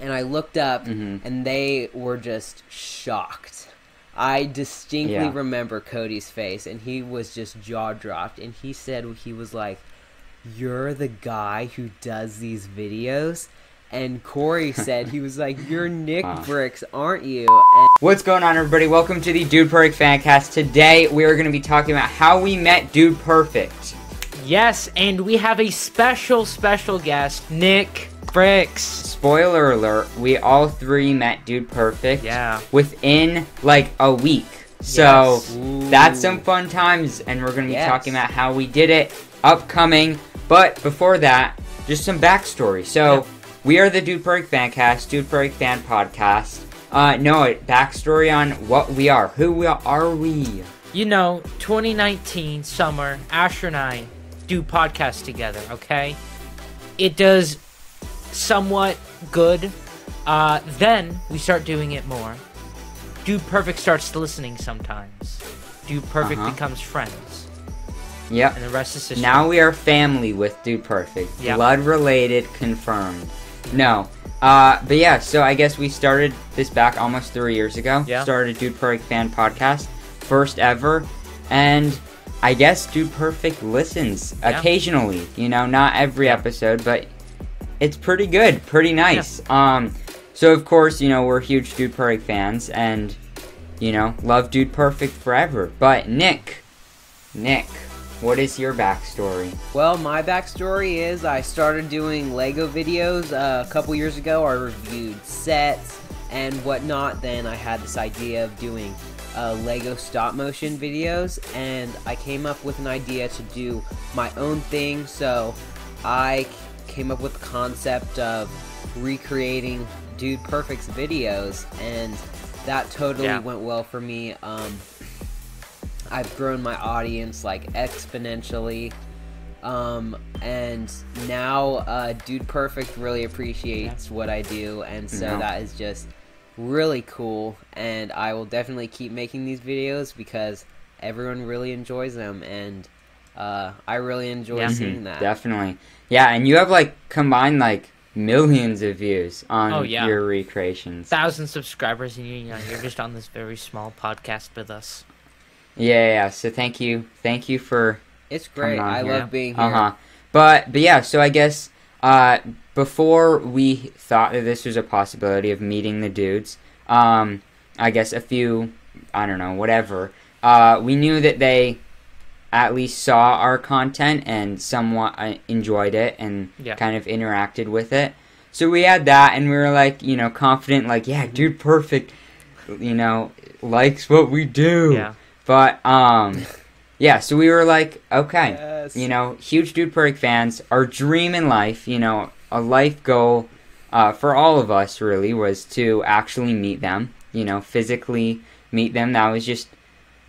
and I looked up, and they were just shocked. I distinctly remember Cody's face, and he was just jaw-dropped, and he said, he was like, "You're the guy who does these videos?" And Corey said, he was like, "You're NickBricks, aren't you?" And what's going on, everybody? Welcome to the Dude Perfect Fancast. Today, we are going to be talking about how we met Dude Perfect. Yes, and we have a special guest, NickBricks. Spoiler alert, we all three met Dude Perfect within, like, a week. So, that's some fun times, and we're going to be talking about how we did it, upcoming. But before that, just some backstory. So, we are the Dude Perfect Fancast, Dude Perfect Fan Podcast. Backstory on what we are. Who are we? You know, 2019 summer, Asher and I do podcasts together, okay? It does somewhat good. Then we start doing it more. Dude Perfect starts listening sometimes. Dude Perfect becomes friends. Yep. And the rest is history. Now we are family with Dude Perfect. Yep. Blood related, confirmed. No. But yeah, so I guess we started this back almost 3 years ago. Yeah. Started a Dude Perfect Fan Podcast. First ever. And I guess Dude Perfect listens occasionally. You know, not every episode, but it's pretty good. Pretty nice. Yeah. So of course, you know, we're huge Dude Perfect fans and, you know, love Dude Perfect forever. But Nick, what is your backstory? well, my backstory is I started doing Lego videos a couple years ago. I reviewed sets and whatnot. Then I had this idea of doing Lego stop motion videos, and I came up with an idea to do my own thing. So I came up with the concept of recreating Dude Perfect's videos, and that totally went well for me. I've grown my audience like exponentially, and now Dude Perfect really appreciates what I do, and so that is just really cool. And I will definitely keep making these videos because everyone really enjoys them, and I really enjoy seeing that. Definitely. Yeah, and you have like combined like millions of views on your recreations. 1,000 subscribers, and you're just on this very small podcast with us. Yeah. So thank you for. It's great. I love being here. But yeah. So I guess before we thought that this was a possibility of meeting the dudes, I guess a few, I don't know, whatever. We knew that they at least saw our content and somewhat enjoyed it and kind of interacted with it. So we had that, and we were like, you know, confident, like, yeah, Dude Perfect, you know, likes what we do. Yeah. But, so we were like, okay, you know, huge Dude Perfect fans. Our dream in life, you know, a life goal for all of us, really, was to actually meet them, you know, physically meet them. That was just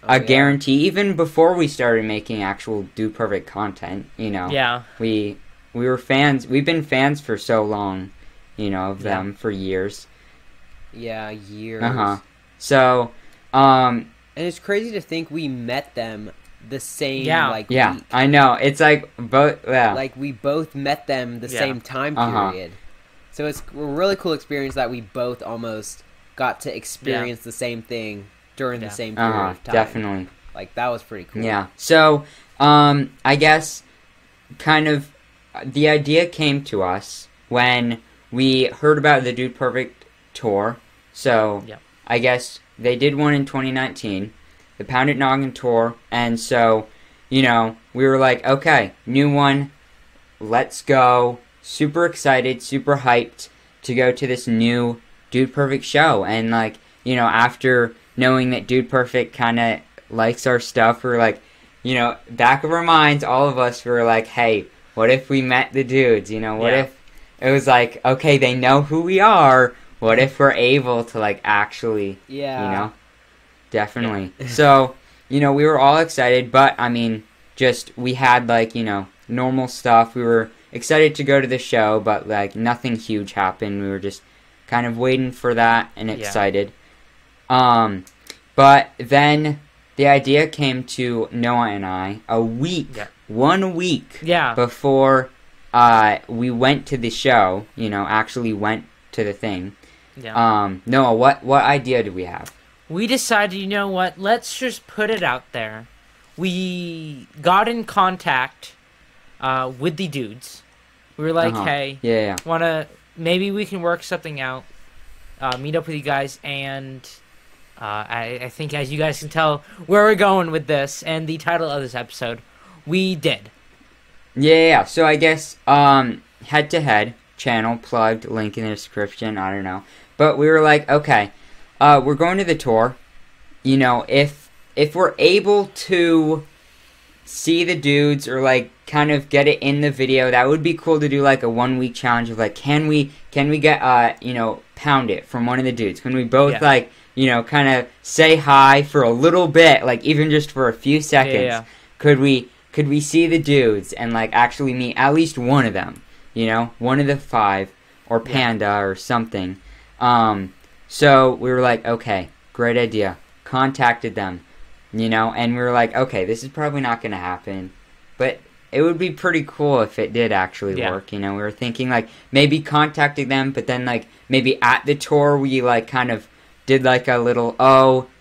a guarantee. Even before we started making actual Dude Perfect content, you know. Yeah. We were fans. We've been fans for so long, you know, of them for years. Yeah, years. So, and it's crazy to think we met them the same, week. I know. It's like both, like we both met them the same time period. So it's a really cool experience that we both almost got to experience the same thing during the same period of time. Definitely. Like, that was pretty cool. Yeah. So, I guess kind of the idea came to us when we heard about the Dude Perfect tour. So, I guess they did one in 2019, the Pound It Noggin tour, and so, you know, we were like, okay, new one, let's go. Super excited, super hyped to go to this new Dude Perfect show. And, like, you know, after knowing that Dude Perfect kind of likes our stuff, we're like, you know, back of our minds, all of us were like, hey, what if we met the dudes? You know, what if it was like, okay, they know who we are. What if we're able to, like, actually, you know? Definitely. So, you know, we were all excited, but, I mean, just, we had, like, you know, normal stuff. We were excited to go to the show, but, like, nothing huge happened. We were just kind of waiting for that and excited. But then the idea came to Noah and I a week, 1 week before we went to the show, you know, actually went to the thing. Yeah. Noah, what idea do we have? We decided, you know what? Let's just put it out there. We got in contact with the dudes. We were like, hey, maybe we can work something out. Meet up with you guys, and I think, as you guys can tell, where we're going with this and the title of this episode, we did. Yeah. So I guess head-to-head channel plugged, link in the description. I don't know, but we were like, okay, we're going to the tour. You know, if we're able to see the dudes or like kind of get it in the video, that would be cool to do like a 1 week challenge of like, can we get you know, pound it from one of the dudes? Can we both like, you know, kind of say hi for a little bit, like even just for a few seconds? Could we see the dudes and like actually meet at least one of them? You know, one of the 5 or Panda or something. So we were like, okay, great idea. Contacted them, you know, and we were like, okay, this is probably not going to happen, but it would be pretty cool if it did actually work, you know. We were thinking, like, maybe contacting them, but then, like, maybe at the tour we, like, kind of did, like, a little,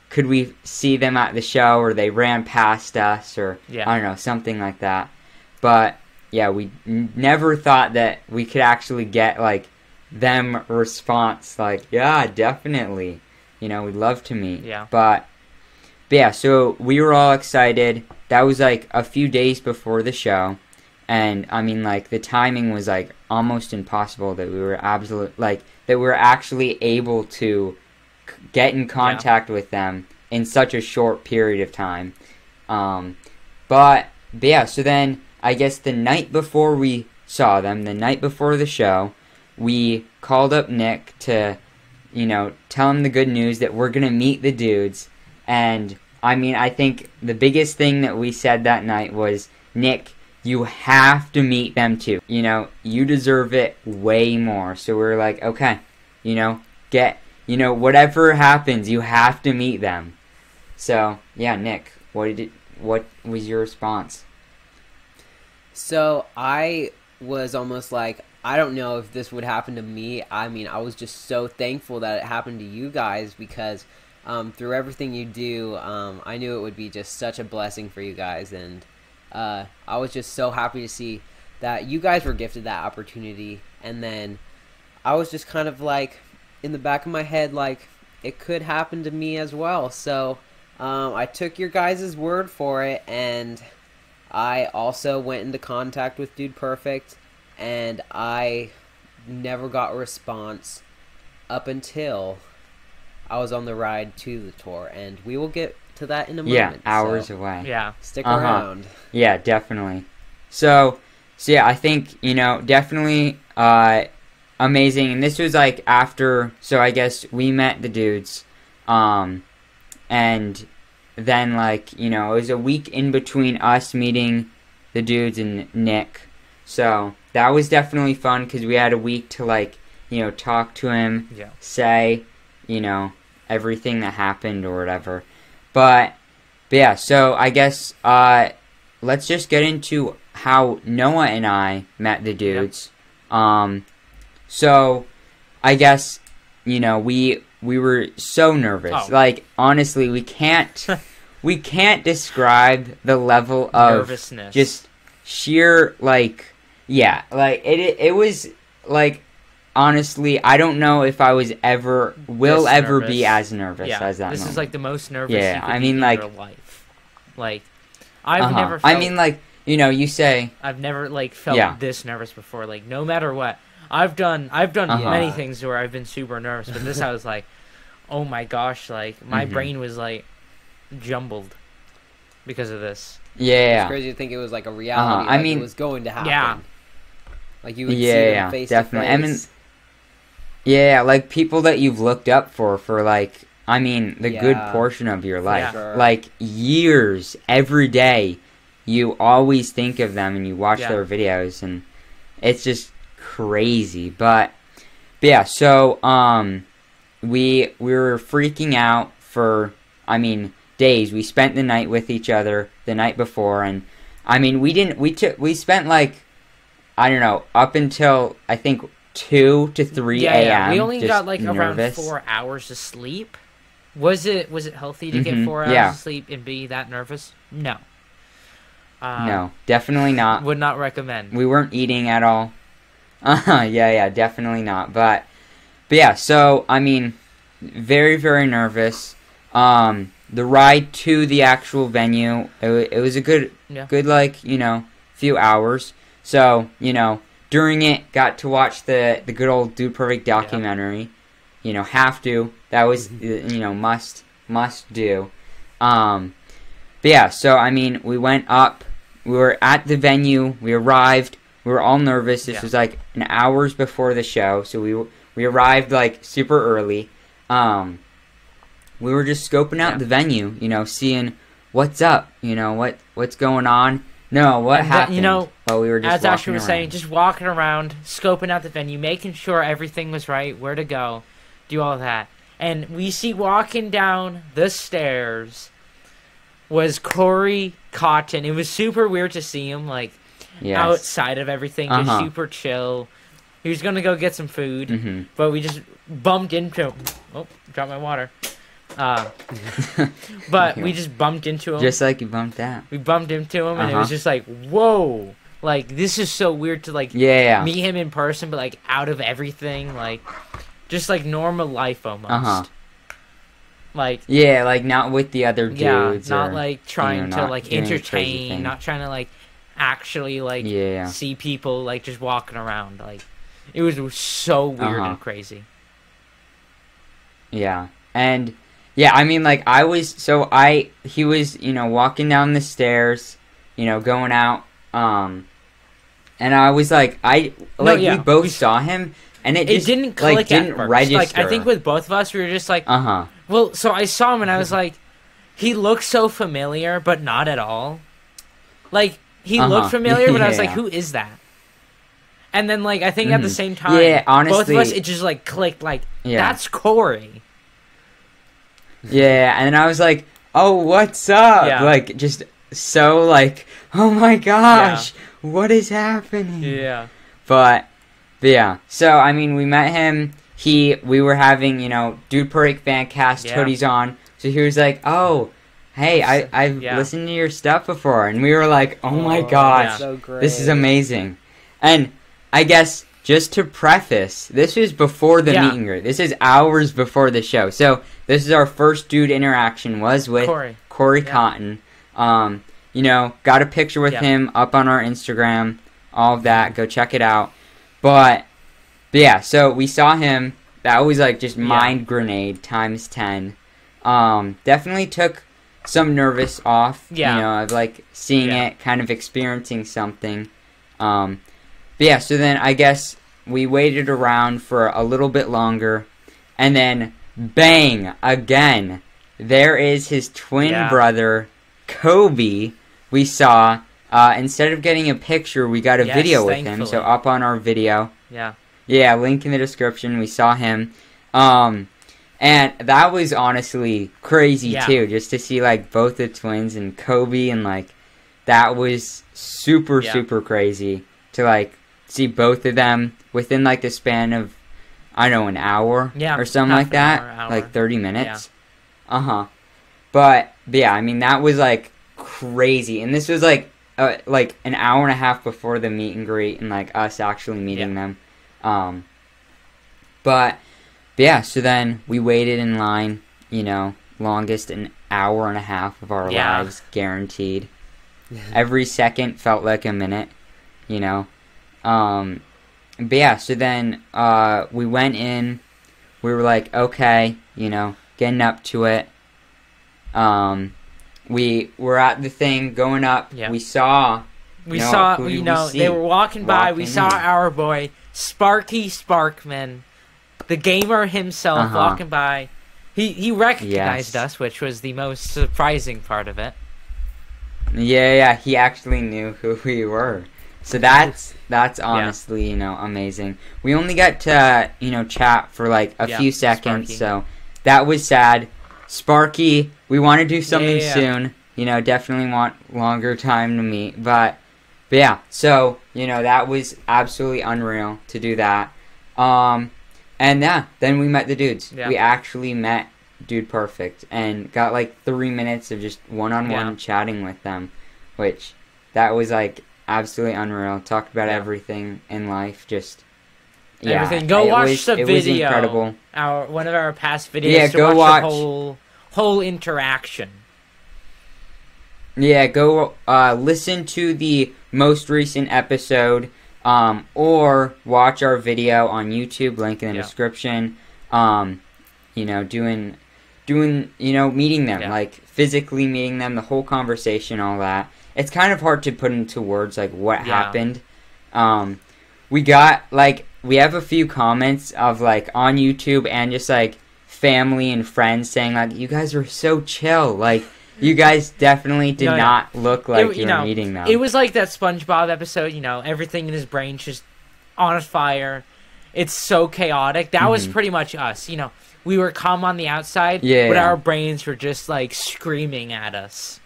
could we see them at the show, or they ran past us, or, I don't know, something like that. But, yeah, we never thought that we could actually get, like, them response, like, yeah, definitely. You know, we'd love to meet. Yeah. But yeah, so we were all excited. That was like a few days before the show. And I mean, like, the timing was like almost impossible that we were that we were actually able to get in contact with them in such a short period of time. But yeah, so then I guess the night before we saw them, the night before the show, we called up Nick to, you know, tell him the good news that we're going to meet the dudes. And, I mean, I think the biggest thing that we said that night was, Nick, you have to meet them too. You know, you deserve it way more. So we were like, okay, you know, whatever happens, you have to meet them. So, yeah, Nick, what was your response? So, I was almost like, I don't know if this would happen to me. I mean, I was just so thankful that it happened to you guys, because through everything you do, I knew it would be just such a blessing for you guys. And I was just so happy to see that you guys were gifted that opportunity. And then I was just kind of like, in the back of my head, like, it could happen to me as well. So I took your guys' word for it, and I also went into contact with Dude Perfect. And I never got a response up until I was on the ride to the tour. And we will get to that in a moment. Yeah, hours away. Yeah. Stick around. Yeah, definitely. So yeah, I think, you know, definitely amazing. And this was like after, so I guess we met the dudes. And then, like, you know, it was a week in between us meeting the dudes and Nick. So that was definitely fun, because we had a week to, like, you know, talk to him, say, you know, everything that happened or whatever. But yeah, so I guess let's just get into how Noah and I met the dudes. So I guess, you know, we were so nervous. Like, honestly, we can't describe the level of nervousness. Just sheer, like, yeah, like, it was, like, honestly, I don't know if I was ever be as nervous as that this moment. is, like, the most nervous you could I mean, be like, in your life. Like, I've never felt... I mean, like, you know, you say... I've never, like, felt this nervous before. Like, no matter what. I've done many things where I've been super nervous, but this I was like, oh my gosh, like, my brain was, like, jumbled because of this. Yeah. It's crazy to think it was like a reality. I mean, it was going to happen. Yeah. Like, you would see them face definitely. to face. I mean, yeah, like, people that you've looked up for like, I mean, the good portion of your life. Sure. Like, years, every day, you always think of them and you watch their videos, and it's just crazy. But yeah, so we were freaking out for, I mean, days. We spent the night with each other the night before, and I mean, we spent, like, I don't know, up until I think 2 to 3 a.m. Yeah, we only got like nervous. around 4 hours of sleep. Was it healthy to get 4 hours of sleep and be that nervous? No. No, definitely not. Would not recommend. We weren't eating at all. Yeah, definitely not. But yeah, so, I mean, very, very nervous. The ride to the actual venue, it was a good, like, few hours. So, during it, got to watch the good old Dude Perfect documentary. Have to. That was, must do. But yeah, so, I mean, we went up. We were at the venue. We arrived. We were all nervous. This was, like, an hours before the show. So, we arrived, like, super early. We were just scoping out the venue, seeing what's up, what's going on. No, what happened? Well, we were just as Asher was saying, just walking around, scoping out the venue, making sure everything was right, where to go, do all that. And we see walking down the stairs was Corey Cotton. It was super weird to see him, like, outside of everything, just super chill. He was going to go get some food, but we just bumped into him. Oh, dropped my water. But we just bumped into him. Just like you bumped that. We bumped into him, and it was just like, whoa. Like, this is so weird to, like, meet him in person, but, like, out of everything. Like, just, like, normal life almost. Like, yeah, like, not with the other dudes. Not, like, trying to, like, entertain. Not trying to, like, actually, like, see people, like, just walking around. Like, it was so weird and crazy. Yeah. And... yeah, I mean, like, he was, walking down the stairs, going out, and I was like, we both saw him, and it didn't click, like, didn't register. Like, I think with both of us, we were just like, well, so I saw him, and I was like, he looks so familiar, but not at all. Like, he looked familiar, but I was like, who is that? And then, like, I think at the same time, honestly, both of us, it just, like, clicked, like, that's Corey. Yeah, and then I was like, oh, what's up? Yeah. Like, just so, like, oh my gosh, what is happening? Yeah. But yeah, so, I mean, we met him. We were having, Dude Perfect Fancast hoodies on. So he was like, oh, hey, I've listened to your stuff before. And we were like, oh my gosh, so great. This is amazing. And I guess... just to preface, this was before the meet and greet. This is hours before the show. So, this is our first dude interaction was with Corey Cotton. Got a picture with him up on our Instagram. All of that. Go check it out. But yeah, so we saw him. That was like just mind grenade times 10. Definitely took some nervous off. Of like seeing it, kind of experiencing something. But yeah, so then I guess we waited around for a little bit longer, and then bang, again, there is his twin brother, Kobe, we saw. Instead of getting a picture, we got a video with him, so up on our video. Yeah, link in the description, we saw him. And that was honestly crazy, too, just to see, like, both the twins and Kobe, and, like, that was super, super crazy to, like, see both of them within, like, the span of, I don't know, an hour or something like that. Hour. Like, 30 minutes. But, yeah, I mean, that was, like, crazy. And this was, like an hour and a half before the meet and greet and, like, us actually meeting them. But, yeah, so then we waited in line, longest an hour and a half of our lives, guaranteed. Every second felt like a minute, But yeah, so then we went in. We were like, okay, getting up to it. We were at the thing going up. We saw. They were walking by. We saw our boy Sparky Sparkman, the gamer himself, walking by. He recognized us, which was the most surprising part of it. Yeah, he actually knew who we were. So that's honestly, amazing. We only got to, chat for like a few seconds, so that was sad. Sparky, we want to do something soon. Definitely want longer time to meet. But yeah, so, that was absolutely unreal to do that. And yeah, then we met the dudes. Yeah. We actually met Dude Perfect and got like 3 minutes of just one-on-one chatting with them, which that was like absolutely unreal. Talked about everything in life, just everything. Go watch the video. It was incredible. One of our past videos. Yeah, go watch the whole interaction. Yeah, go listen to the most recent episode, or watch our video on YouTube. Link in the description. You know, doing meeting them, like physically meeting them, the whole conversation, all that. It's kind of hard to put into words like what happened. We got we have a few comments of like on YouTube and just like family and friends saying like, you guys were so chill, like you guys definitely did not look like you were meeting them. It was like that SpongeBob episode, everything in his brain's just on fire. It's so chaotic. That was pretty much us, We were calm on the outside, but our brains were just like screaming at us.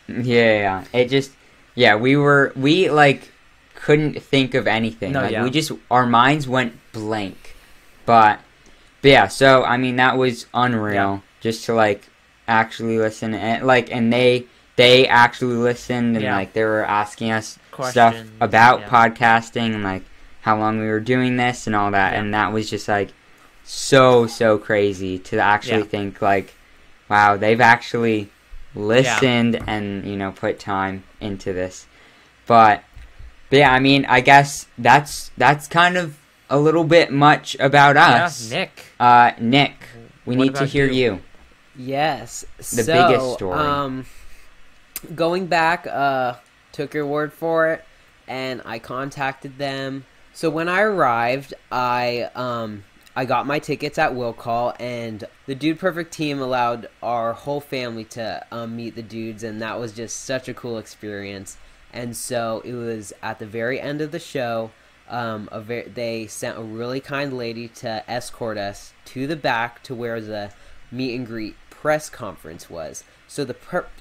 Yeah. It just, we like couldn't think of anything. We just, our minds went blank. But yeah, so I mean that was unreal. Just to like actually listen and they actually listened and like they were asking us stuff about podcasting and like how long we were doing this and all that, and that was just like so crazy to actually think like, wow, they've actually listened and put time into this. But yeah, I mean, I guess that's kind of a little bit much about us. Nick, we need to hear you. Yes, the biggest story. Going back, took your word for it, and I contacted them. So when I arrived, I got my tickets at Will Call, and the Dude Perfect team allowed our whole family to meet the dudes, and that was just such a cool experience. And so it was at the very end of the show. They sent a really kind lady to escort us to the back to where the meet and greet press conference was. So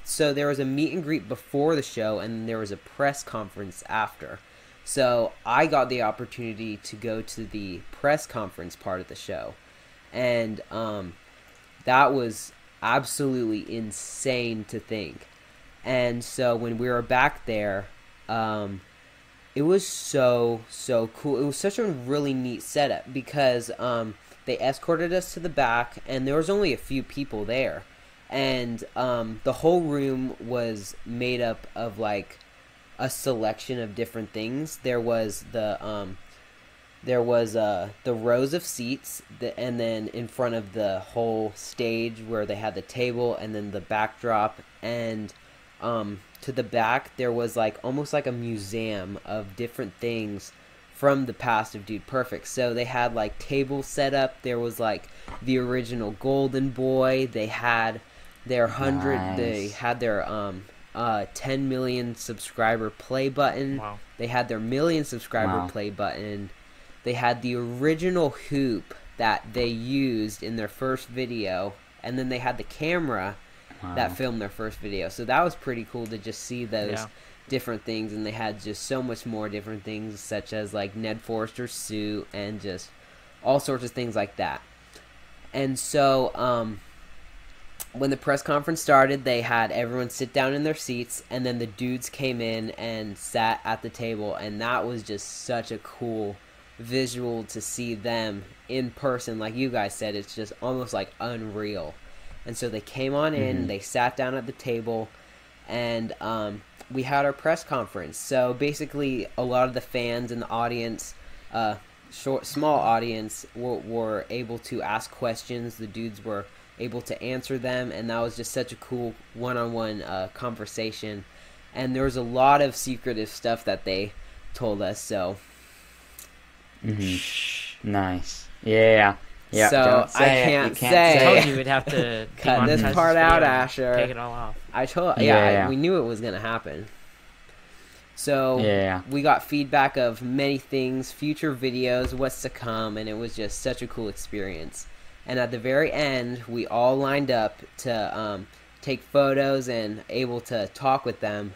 so there was a meet and greet before the show, and there was a press conference after. So I got the opportunity to go to the press conference part of the show, and that was absolutely insane to think. And so when we were back there, it was so cool. It was such a really neat setup because they escorted us to the back, and there was only a few people there, and the whole room was made up of like a selection of different things. There was the rows of seats, and then in front of the whole stage where they had the table, and then the backdrop, and to the back there was like almost like a museum of different things from the past of Dude Perfect. So they had like tables set up. There was like the original Golden Boy. They had their 10 million subscriber play button. Wow. They had their million subscriber play button. They had the original hoop that they used in their first video, and then they had the camera that filmed their first video. So that was pretty cool to just see those different things, and they had just so much more different things, such as like Ned Forrester's suit and just all sorts of things like that. And so when the press conference started, they had everyone sit down in their seats, and then the dudes came in and sat at the table, and that was just such a cool visual to see them in person. Like you guys said, it's just almost like unreal. And so they came on in, they sat down at the table, and we had our press conference. So basically a lot of the fans in the audience, small audience, were able to ask questions. The dudes were able to answer them, and that was just such a cool one-on-one conversation. And there was a lot of secretive stuff that they told us. So nice. Yeah. So I can't say. I told you we'd have to cut this part out, Asher. Take it all off. I told. We knew it was gonna happen. So we got feedback of many things, future videos, what's to come, and it was just such a cool experience. And at the very end, we all lined up to take photos and able to talk with them.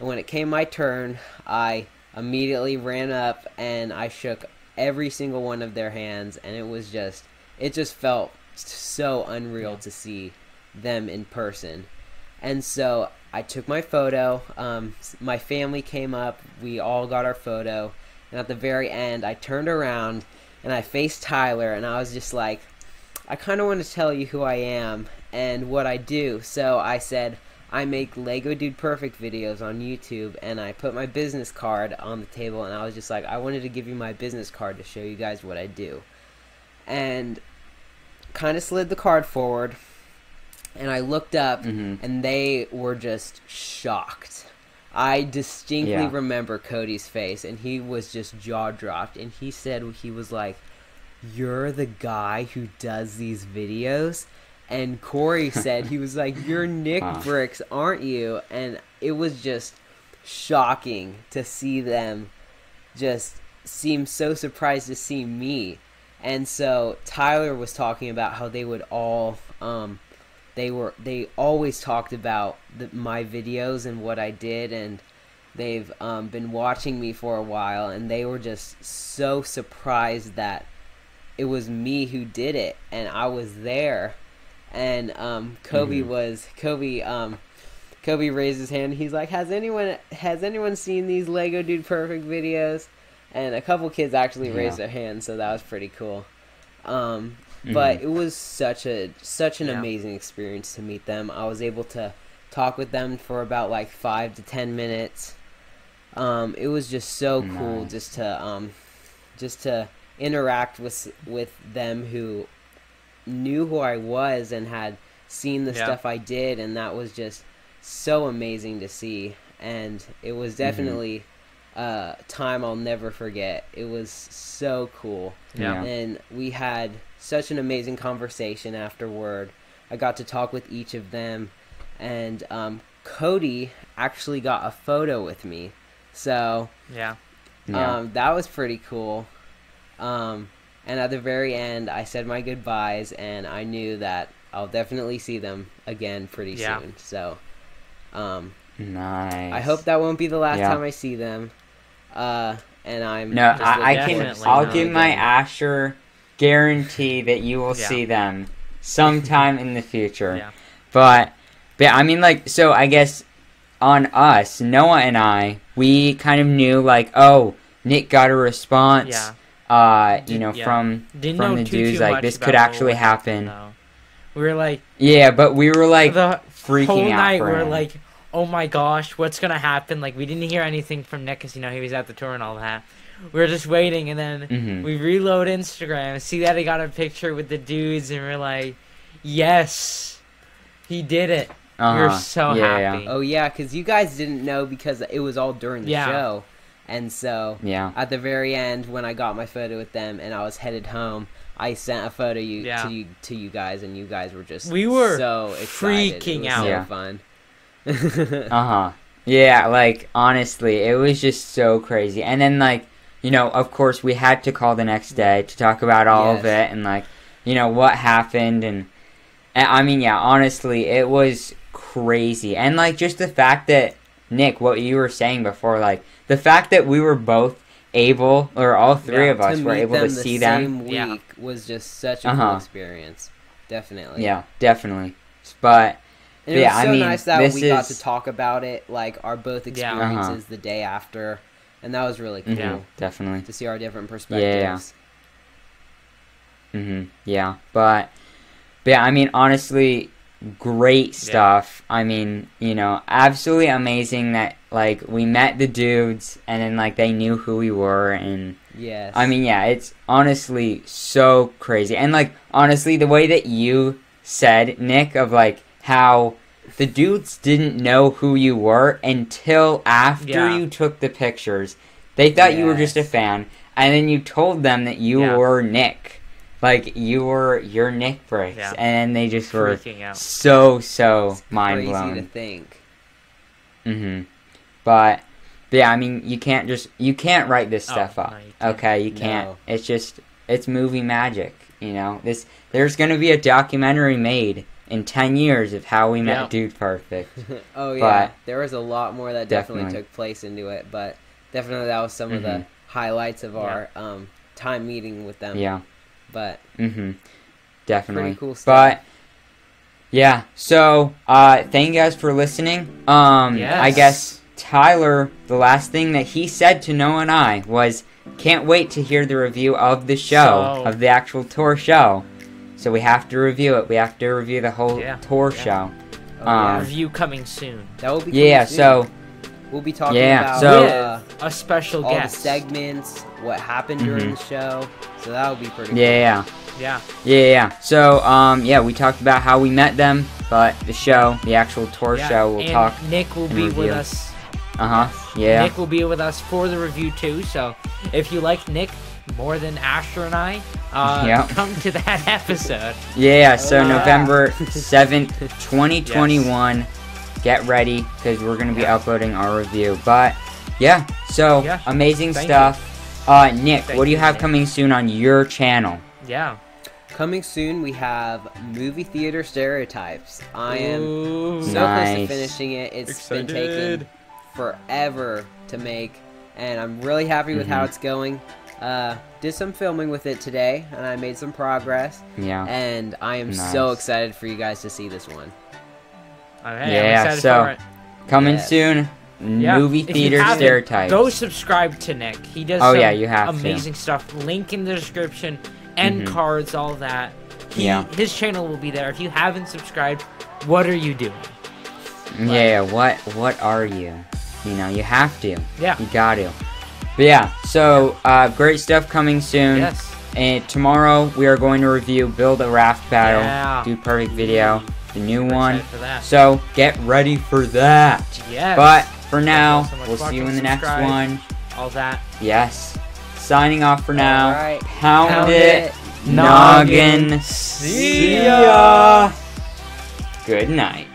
And when it came my turn, I immediately ran up and I shook every single one of their hands, and it just felt so unreal to see them in person. And so I took my photo. My family came up. We all got our photo. And at the very end, I turned around and I faced Tyler, and I was just like, I kind of want to tell you who I am and what I do. So I said, I make Lego Dude Perfect videos on YouTube, and I put my business card on the table, and I was just like, I wanted to give you my business card to show you guys what I do. And kind of slid the card forward, and I looked up, and they were just shocked. I distinctly remember Cody's face, and he was just jaw-dropped, and he said, he was like, you're the guy who does these videos? And Corey said, he was like, you're NickBricks, aren't you? And it was just shocking to see them just seem so surprised to see me. And so Tyler was talking about how they would all, they always talked about my videos and what I did, and they've been watching me for a while, and they were just so surprised that it was me who did it, and I was there. And Kobe raised his hand. He's like, has anyone seen these Lego Dude Perfect videos? And a couple kids actually raised their hands, so that was pretty cool. But it was such an amazing experience to meet them. I was able to talk with them for about like 5 to 10 minutes. It was just so cool just to interact with them who knew who I was and had seen the stuff I did, and that was just so amazing to see. And it was definitely time I'll never forget. It was so cool. And we had such an amazing conversation afterward. I got to talk with each of them, and Cody actually got a photo with me, so that was pretty cool. And at the very end, I said my goodbyes, and I knew that I'll definitely see them again pretty soon. So nice. I hope that won't be the last time I see them. And I'll give my Asher guarantee that you will see them sometime in the future. But I mean, like, so I guess on us, Noah and I, we kind of knew, like, oh, Nick got a response. From the dudes, like, this could actually happen. We were like, but we were like the freaking whole out. Night we were like, oh my gosh, what's gonna happen? Like, we didn't hear anything from Nick because he was at the tour and all that. We were just waiting, and then we reload Instagram, see that he got a picture with the dudes, and we're like, yes, he did it. We were so happy. Oh yeah, because you guys didn't know because it was all during the show. And so, at the very end, when I got my photo with them and I was headed home, I sent a photo to you guys, and you guys were just so excited. Freaking out. So fun. Yeah, like, honestly, it was just so crazy. And then, like, of course, we had to call the next day to talk about all of it and, like, what happened. And I mean, honestly, it was crazy. And, like, just the fact that, Nick, what you were saying before, like, the fact that we were both able, or all three of us were able to see them. The same week was just such a cool experience. Definitely. Yeah, definitely. But, and it was so nice that we got to talk about it, like, our both experiences the day after. And that was really cool. Yeah, definitely. To see our different perspectives. But I mean, honestly, great stuff. I mean, absolutely amazing that, like, we met the dudes and then, like, they knew who we were. And I mean, it's honestly so crazy. And, like, honestly, the way that you said, Nick, of, like, how the dudes didn't know who you were until after you took the pictures. They thought you were just a fan, and then you told them that you were Nick. Like, you're NickBricks, and they just were so mind blown. Crazy to think. But I mean, you can't write this stuff up. No, okay, you can't. No. It's movie magic. There's gonna be a documentary made in 10 years of how we met Dude Perfect. Oh yeah, there was a lot more that definitely took place into it, but definitely that was some of the highlights of our time meeting with them. Yeah. But definitely. pretty cool stuff. But yeah, so thank you guys for listening. I guess Tyler, the last thing that he said to Noah and I was, can't wait to hear the review of the show, of the actual tour show. So we have to review it. We have to review the whole tour show. Review coming soon. That will be coming soon. So we'll be talking about a special all guest. the segments, what happened during the show. So that will be pretty cool. Yeah. So we talked about how we met them, but the show, the actual tour show, we'll talk. Nick will be with us. Nick will be with us for the review too. So if you like Nick more than Asher and I, come to that episode. So November 7th, 2021. Get ready, because we're going to be uploading our review. But, amazing stuff. Nick, what do you have coming soon on your channel? Coming soon, we have movie theater stereotypes. I am so close to finishing it. It's been taking forever to make, and I'm really happy with how it's going. Did some filming with it today, and I made some progress. And I am so excited for you guys to see this one. So coming soon, movie theater stereotypes. Go subscribe to Nick. He does you have amazing stuff. Link in the description, end cards, all that. His channel will be there. If you haven't subscribed, what are you doing? What are you? You have to. You got to. But so great stuff coming soon. And tomorrow we are going to review Build a Raft Battle, Dude Perfect video, the new one. So get ready for that. But for now, we'll see you in the next one. All that. Signing off for now. Right. Pound it. Noggin. See ya. Good night.